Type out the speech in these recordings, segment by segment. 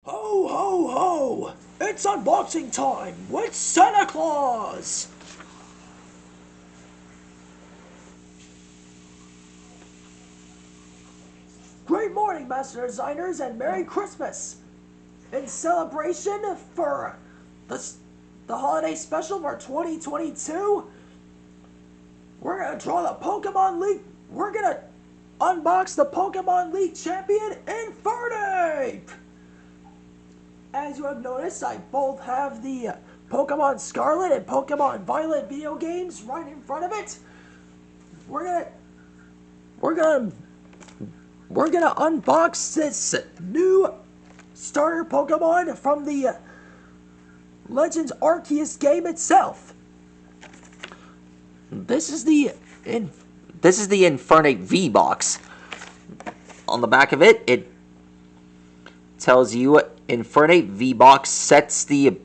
Ho, ho, ho! It's unboxing time with Santa Claus! Great morning, Master Designers, and Merry Christmas! In celebration for the holiday special for 2022, we're gonna draw the Pokemon League. We're gonna unbox the Pokemon League champion, Infernape! As you have noticed, I both have the Pokemon Scarlet and Pokemon Violet video games right in front of it. We're gonna unbox this new starter Pokemon from the Legends Arceus game itself. This is the Infernape V box. On the back of it, it tells you Infernape V-Box sets the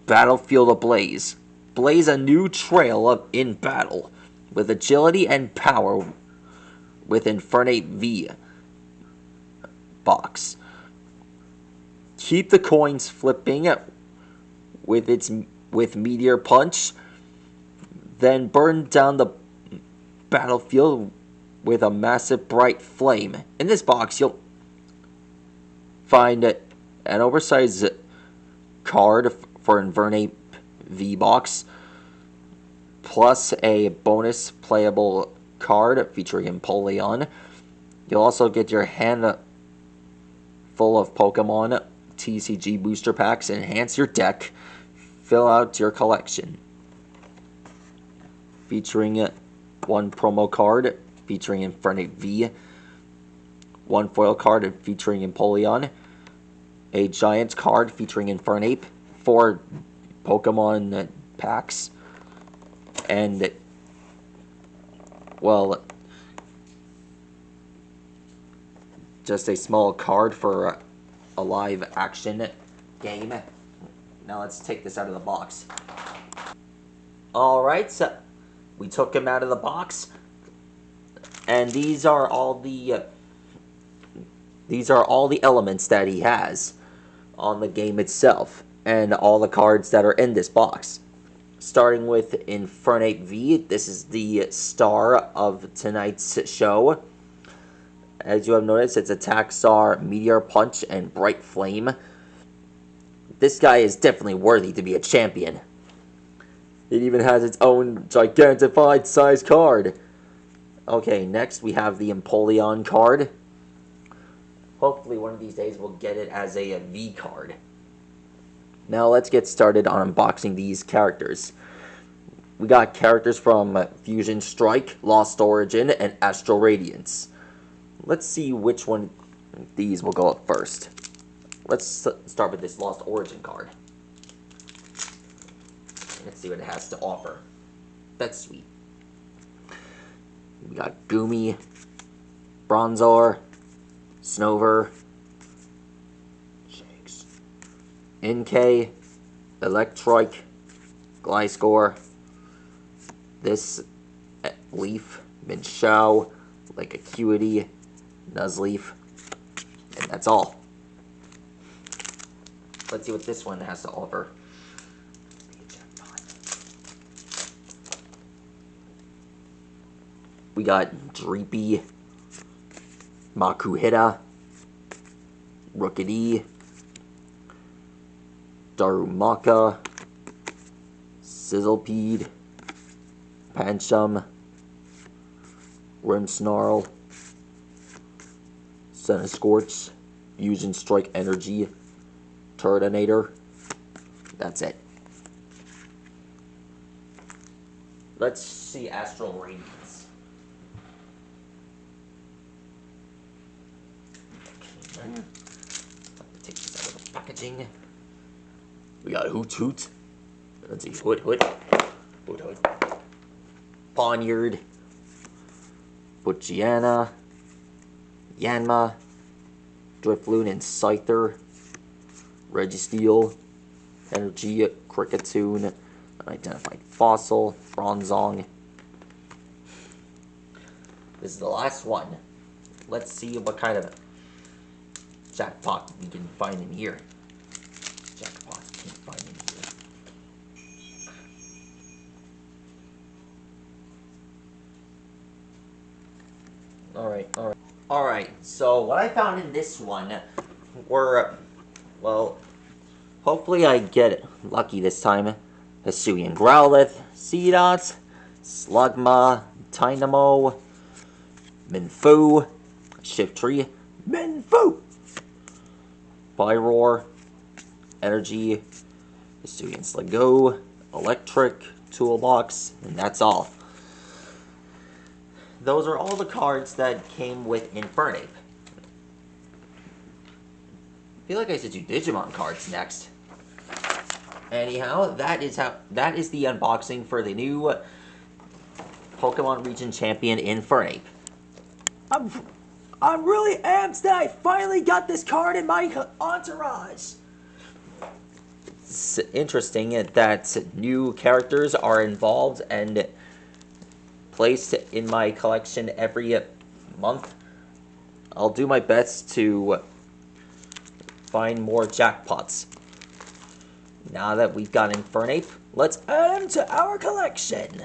battlefield ablaze. Blaze a new trail in battle with agility and power with Infernape V-Box. Keep the coins flipping with Meteor Punch. Then burn down the battlefield with a massive bright flame. In this box, you'll find an oversized card for Infernape V-Box, plus a bonus playable card featuring Empoleon. You'll also get your hand full of Pokemon TCG booster packs, enhance your deck, fill out your collection. Featuring one promo card featuring Infernape V, one foil card featuring Empoleon, a Giants card featuring Infernape, 4 Pokemon packs, and, well, just a small card for a live action game. Now let's take this out of the box. Alright, so we took him out of the box, and these are all the elements that he has on the game itself, and all the cards that are in this box. Starting with Infernape V, this is the star of tonight's show. As you have noticed, it's Attack Star, Meteor Punch, and Bright Flame. This guy is definitely worthy to be a champion. It even has its own gigantified size card. Okay, next we have the Empoleon card. Hopefully one of these days we'll get it as a V card. Now let's get started on unboxing these characters. We got characters from Fusion Strike, Lost Origin, and Astral Radiance. Let's see which one of these will go up first. Let's start with this Lost Origin card. Let's see what it has to offer. That's sweet. We got Goomy, Bronzor, Snover, NK, Electroike, Gliscor, this Leaf, Minshao, Lake Acuity, Nuzleaf, and that's all. Let's see what this one has to offer. We got Dreepy, Makuhita, Rookidee, Darumaka, Sizzlepede, Pancham, Grimmsnarl, Centiskorch, Fusion Strike Energy, Turtonator. That's it. Let's see Astral Radiance. Okay, take this out of the packaging. We got Hoot Hoot. Let's see, Hoot Hoot. Hoot Hoot. Pawniard. Butchiana. Yanma. Drifloon and Scyther. Registeel. Energy. Kricketune. Unidentified Fossil. Bronzong. This is the last one. Let's see what kind of jackpot we can find in here. Jackpot we can find in here. Alright, so what I found in this one were, well, hopefully I get lucky this time. Hisuian Growlithe, Seedot, Slugma, Dynamo, Minfu, Shiftry, Minfu, Pyroar, Energy, Hisuian Sligo, Electric, Toolbox, and that's all. Those are all the cards that came with Infernape. I feel like I should do Digimon cards next. Anyhow, that is the unboxing for the new Pokemon Region Champion Infernape. I'm really amped that I finally got this card in my entourage. It's interesting that new characters are involved and placed in my collection every month. I'll do my best to find more jackpots. Now that we've got Infernape, let's add him to our collection.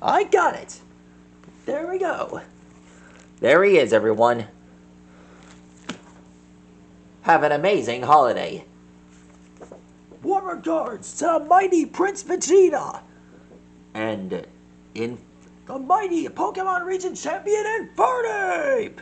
I got it. There we go. There he is, everyone. Have an amazing holiday. Warm regards to mighty Prince Vegeta. And in the mighty Pokemon Region Champion Infernape.